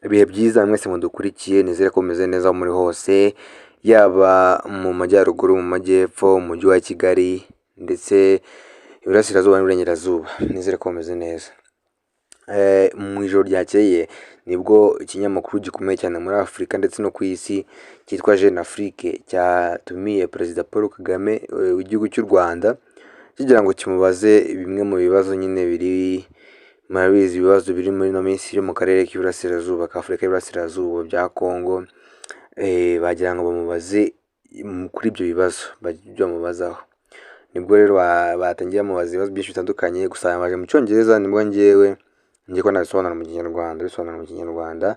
ibihe byiza mwese mudukurikiye, nizere ko mumeze neza muri hose, yaba mu majyaruguru, mu majyepfo, mu mujyi wa Kigali ndetse iburasirazuba n'iburengerazuba, nizere ko mumeze neza. Mu ijoro ryakeye nibwo ikinyamakuru gikomeye cyane muri Afurika ndetse no ku isi cyitwa Jeune Afrique cyatumiye Perezida Paul Kagame w'igihugu cy'u Rwanda kigira ngo kimubaze bimwe mu bibazo nyine biri murabizi ibibazo biri muri no minsi yo mu karere k'iburasirazuba ka Afurika y'iburasirazuba bya Congo, bagira ngo bamubaze kuri ibyo bibazo bajya bamubazaho. Nibwo rero batangiye bamubaza ibibazo byinshi bitandukanye, gusa yamaje mu cyongereza nibwo ngiye ko nabisobanura mu kinyarwanda,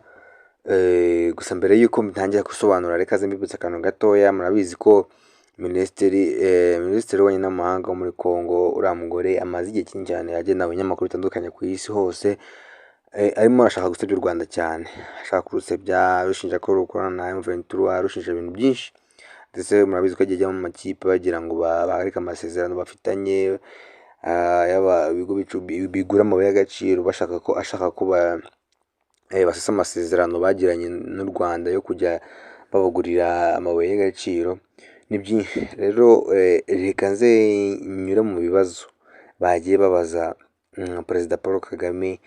gusa mbere y'uko ntangira gusobanura reka mbibutse akantu gatoya. Murabizi ko minisitiri w'ububanyi n'amahanga wo muri Congo uriya mugore amaze igihe kinini cyane agenda abanyamakuru bitandukanye ku isi hose, arimo arashaka gusebya u Rwanda cyane, ashaka kurusebya rushinja ko rukorana na M23, rushinja ibintu byinshi, ndetse murabizi ko agiye mu makipe bagira ngo bahagarike amasezerano bafitanye, yaba ibigo bigura amabuye y'agaciro ashaka ko basesa amasezerano bagiranye n'u Rwanda yo kujya babagurira amabuye y'agaciro. Ni byinshi rero, reka nze nyure mu bibazo bagiye babaza Perezida Paul Kagame,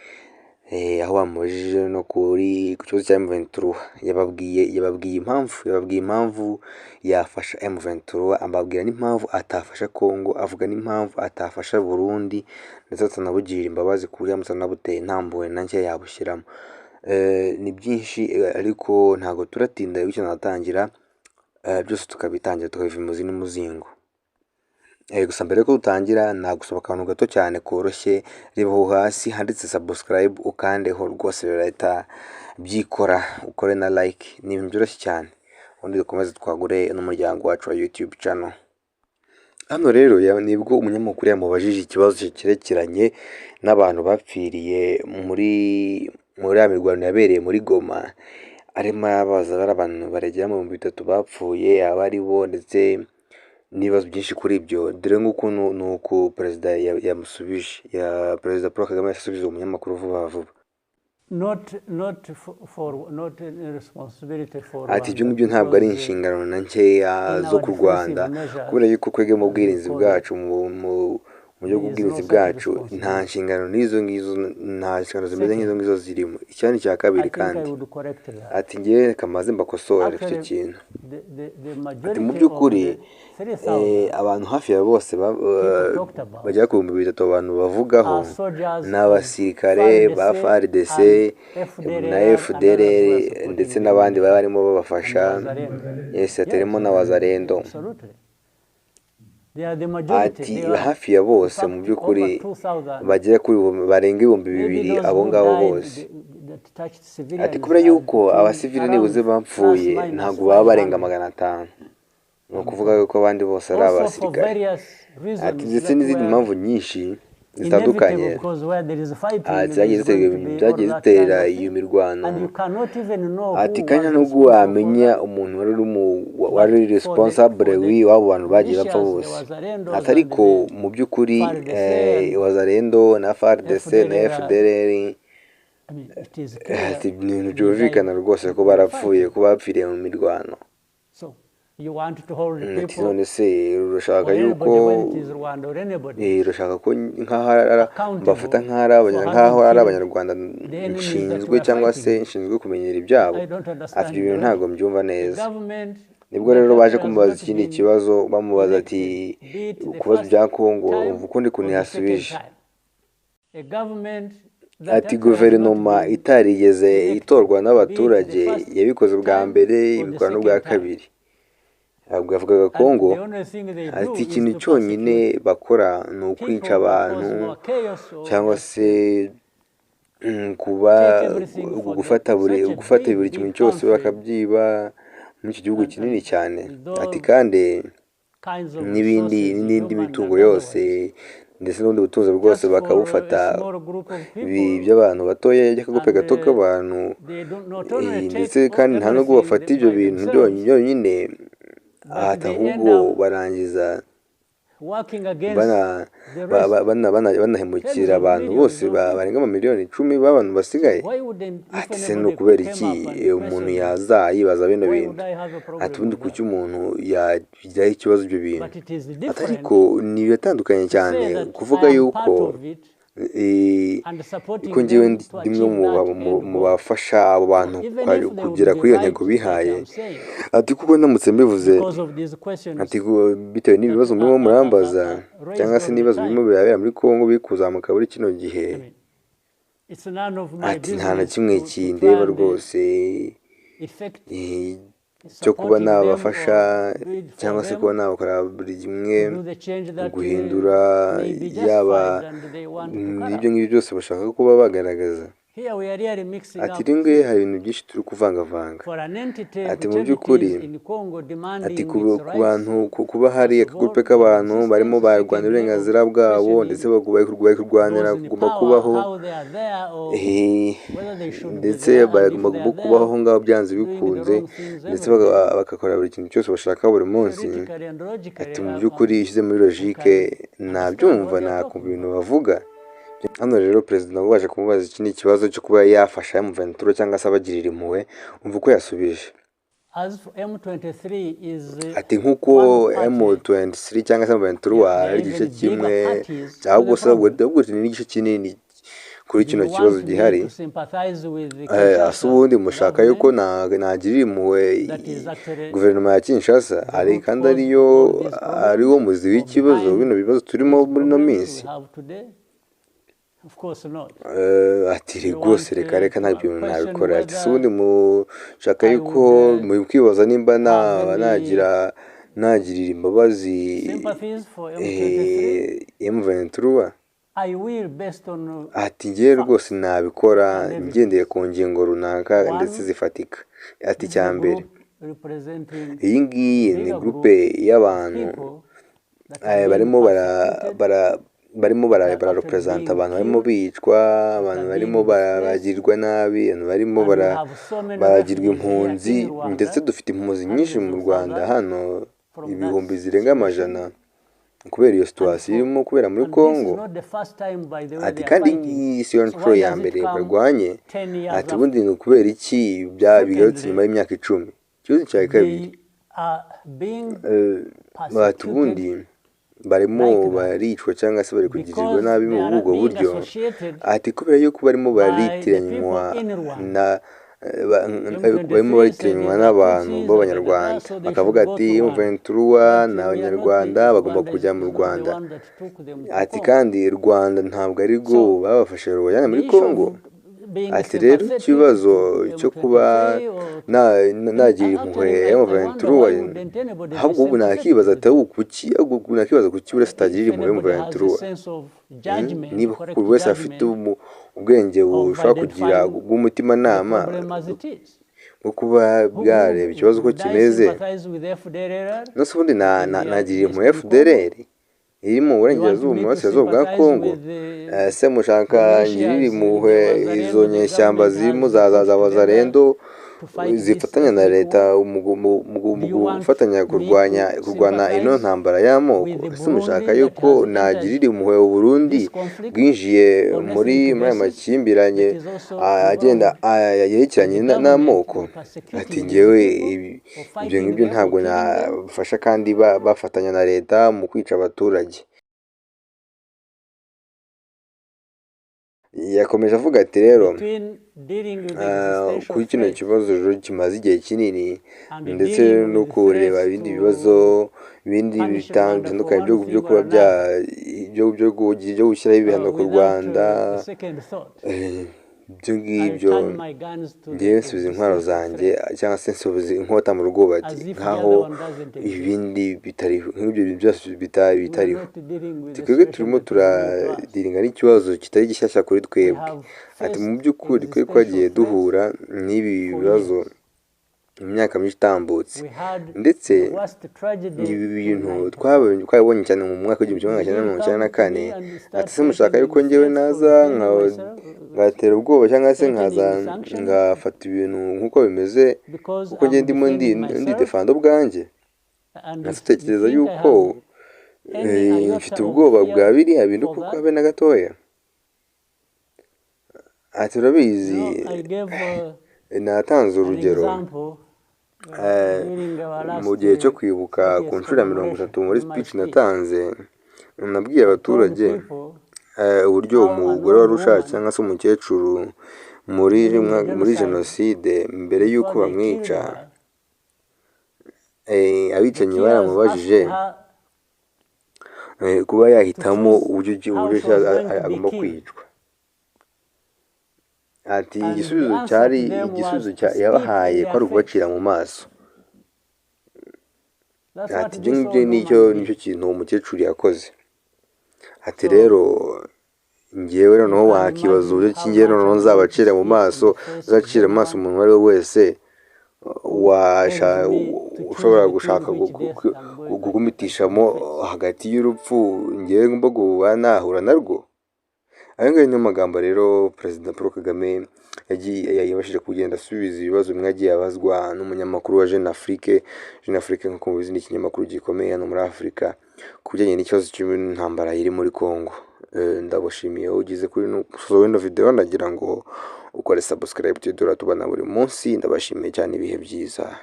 aho bamubajije no ku kibazo cya M23. Yababwiye impamvu yafasha M23, ababwira n'impamvu atafasha Congo, avuga n'impamvu atafasha Burundi, ndetse atanabugira imbabazi ku buryo amusanabuteye nta mpuhwe na nke yabushyiramo. Ni byinshi ariko ntabwo turatinda bityo natangira byose tukabitangira tukabiva imuzi n'umuzingo. Gusa mbere ko dutangira nagusaba akantu gato cyane koroshye, reba aho hasi handitse subscribe ukandeho rwose leta byikora, ukore na like, ni ibintu byoroshye cyane, ubundi dukomeze twagure n'umuryango wacu wa YouTube channel. Hano rero nibwo umunyamakuru yamubajije ikibazo cyerekeranye n'abantu bapfiriye muri ya mirwano yabereye muri Goma, arimo yabaza bari abantu baregera mu 3 bapfuye, aba ari bo, ndetse n'ibibazo byinshi kuri ibyo. Dore nk'ukuntu nuko perezida yamusubije, Perezida Paul Kagame yasubije umunyamakuru vuba vuba. Ati ibyo ngibyo ntabwo ari inshingano na nkeya zo ku Rwanda, kubera yuko kwege mu bwirinzi bwacu, mu buryo bw'ubwirinzi bwacu nta nshingano n'izo ngizo, nta nshingano zimeze nk'izo ngizo zirimo. Icyandi cya kabiri kandi ati ngewe kamaze mbakosora icyo kintu. Ati mu by'ukuri abantu hafi ya bose bajya ku 3,000 abantu bavugaho n'abasirikare ba FARDC na FDLR ndetse n'abandi baba barimo babafasha, yese atarimo na wazalendo. Ati hafi ya bose mu by'ukuri bagera kuri barenga 2,000 abo ngabo bose. Ati kubera yuko abasivili nibuze bapfuye ntabwo baba barenga 500, ni ukuvuga yuko abandi bose ari abasirikare. Ati ndetse n'izindi mpamvu nyinshi zitandukanye byagiye zitera iyo mirwano. Ati kandi nubwo wamenya umuntu wari responsible w'abo bantu bagiye bapfa bose, ati ariko mu by'ukuri wazalendo na FARDC na FDLR, ati ibintu byumvikana rwose ko barapfuye, ko bapfiriye mu mirwano. None se urashaka yuko urashaka ko mbafata nk'aho ari abanyarwanda nshinzwe cyangwa se nshinzwe kumenyera ibyabo? Ati ibyo bintu ntabwo mbyumva neza. Nibwo rero baje kumubaza ikindi kibazo, bamubaza ati kubazo bya Congo ukundi kuntu yasubije. Ati guverinoma itarigeze itorwa n'abaturage yabikoze bwa mbere, ibikora n'ubwa kabiri. Ntabwo yavugaga Congo. Ati ikintu cyonyine bakora ni ukwica abantu cyangwa se gufata buri kintu cyose bakabyiba muri iki gihugu kinini cyane. Ati kandi n'indi mitungo yose ndetse n'ubundi butunzi bwose bakabufata, by'abantu batoya, y'akagupe gato k'abantu, ndetse kandi nta nubwo bafata ibyo bintu byonyine, ahubwo barangiza banahemukira abantu bose barenga miliyoni 10 b'abantu basigaye. Ati se no kubera iki umuntu yaza yibaza bino bintu? Ati ubundi kuki umuntu yagira ikibazo ibyo bintu? Ariko ni bitandukanye cyane kuvuga yuko ko ngewe ndimwe mu bafasha abo bantu kugera kuri iyo ntego bihaye. Ati kuko ndamutse mbivuze, ati bitewe n'ibibazo murimo murambaza cyangwa se n'ibibazo birimo birabera muri Congo biri kuzamuka muri kino gihe, ati nta na kimwe kindeba rwose cyo kuba nabafasha cyangwa se kuba nabakora buri kimwe guhindura yaba ibyo ngibyo byose bashaka kuba bagaragaza. Ati ringe hari ibintu byinshi turi kuvangavanga. Ati mu by'ukuri, ati ku bantu kuba hari akagurupe k'abantu barimo barwanira uburenganzira bwabo ndetse bari kurwanira kuguma kubaho, ndetse bagomba kubaho ngaho byanze bikunze, ndetse bagakora buri kintu cyose bashaka buri munsi. Ati mu by'ukuri ishyize muri logique nabyumva nakumva ibintu bavuga. Hano rero perezida nabo baje kumubaza ikindi kibazo cyo kuba yafasha M23 cyangwa se abagirira impuhwe, umva uko yasubije. Ati nk'uko M23 cyangwa se M23 ari igice kimwe cyangwa se ubwo ni igice kinini kuri kino kibazo gihari, asa ubundi mushaka yuko nagirira impuhwe guverinoma ya Kinshasa ari kandi ariwo muzi w'ikibazo bino bibazo turimo muri no minsi? Ati rwose reka nta bintu nabikora. Ati se ubundi mushaka yuko mukwibaza nimba nagirira imbabazi M23? Ati ngewe rwose nabikora ngendeye ku ngingo runaka ndetse zifatika. Ati cya mbere, iyi ngiyi ni groupe y'abantu barimo bararepresenta abantu barimo bicwa, abantu barimo baragirwa nabi, abantu barimo baragirwa impunzi, ndetse dufite impunzi nyinshi mu Rwanda hano ibihumbi zirenga amajana kubera iyo situation irimo kubera muri Congo. Ati kandi iyi si yo nshuro ya mbere barwanye. Ati ubundi ni ukubera iki bigarutse nyuma y'imyaka 10? Ikibazo cya kabiri, ati ubundi barimo baricwa cyangwa se bari kugirirwa nabi mu ubwo buryo. Ati kubera yuko barimo baritiranywa n'abantu b'abanyarwanda, bakavuga ati M23 n'abanyarwanda bagomba kujya mu Rwanda. Ati kandi Rwanda ntabwo ari rwo babafashe rubajyana muri Congo. Ati rero ikibazo cyo kuba nagira impuhwe M23, ahubwo ubu nakibaza kuki uretse atagirira impuhwe M23? Niba buri wese afite ubwenge bushobora kugira bw'umutimanama bwo kuba bwareba ikibazo uko kimeze, nose ubundi nagirira impuhwe FDLR iri mu burengerazuba mu burasirazuba bwa Congo? Se mushaka ngirira impuhwe izo nyeshyamba zirimo za wazalendo zifatanya na leta mu gufatanya kurwana ino ntambara y'amoko? Ese mushaka yuko nagirira impuhwe u Burundi bwinjiye muri aya makimbiranye agenda yerekeranye n'amoko? Ati ngewe ibyo ngibyo ntabwo nabafasha kandi bafatanya na leta mu kwica abaturage. Yakomeje avuga ati rero kuri kino kibazo kimaze igihe kinini, ndetse no kureba ibindi bibazo bindi bitandukanye byo kuba byo gushyiraho ibihano ku Rwanda, ibyo ngibyo ngewe nsubiza intwaro zanjye cyangwa se nsubiza inkota mu rwubati nkaho ibindi bitariho, nk'ibyo byose bitariho. Twebwe turimo turadiringa n'ikibazo kitari gishyashya kuri twebwe. Ati mu by'ukuri twe twagiye duhura n'ibi bibazo imyaka myinshi itambutse, ndetse ibi bintu twabonye cyane mu mwaka w'1994. Ati se mushaka yuko ngewe naza ngatera ubwoba cyangwa se nkaza ngafata ibintu nk'uko bimeze kuko nge ndimo ndi defando bwanjye? Natekereza yuko mfite ubwoba bwa biriya bintu kuko habe na gatoya. Ati urabizi, natanze urugero mu gihe cyo kwibuka ku nshuro ya 30 muri speech natanze, nabwiye abaturage uburyo umugore wari ushaje cyangwa se umukecuru muri jenoside mbere y'uko bamwica, abicanyi baramubajije kuba yahitamo uburyo agomba kwicwa. Ati igisubizo yabahaye ko ari ukubacira mu maso. Ati ibyo ngibyo nicyo kintu umukecuru yakoze. Ati rero ngewe noneho wakibaza uburyo ki ngewe noneho nzabacira mu maso, nzacira mu maso umuntu uwo ari we wese ushobora gushaka gukumitishamo hagati y'urupfu ngewe ngomba kuba nahura narwo. Ayo ngayo niyo magambo rero Perezida Paul Kagame yabashije kugenda asubiza ibibazo bimwe agiye abazwa n'umunyamakuru wa Jeune Afrique. Jeune Afrique nk'uko mubizi ni ikinyamakuru gikomeye hano muri Afurika ku bijyanye n'ikibazo cy'intambara iri muri Congo. Ndabashimiye ugize kuri ino video, ndagira ngo ukore subscribe tubana buri munsi. Ndabashimiye cyane, ibihe byiza.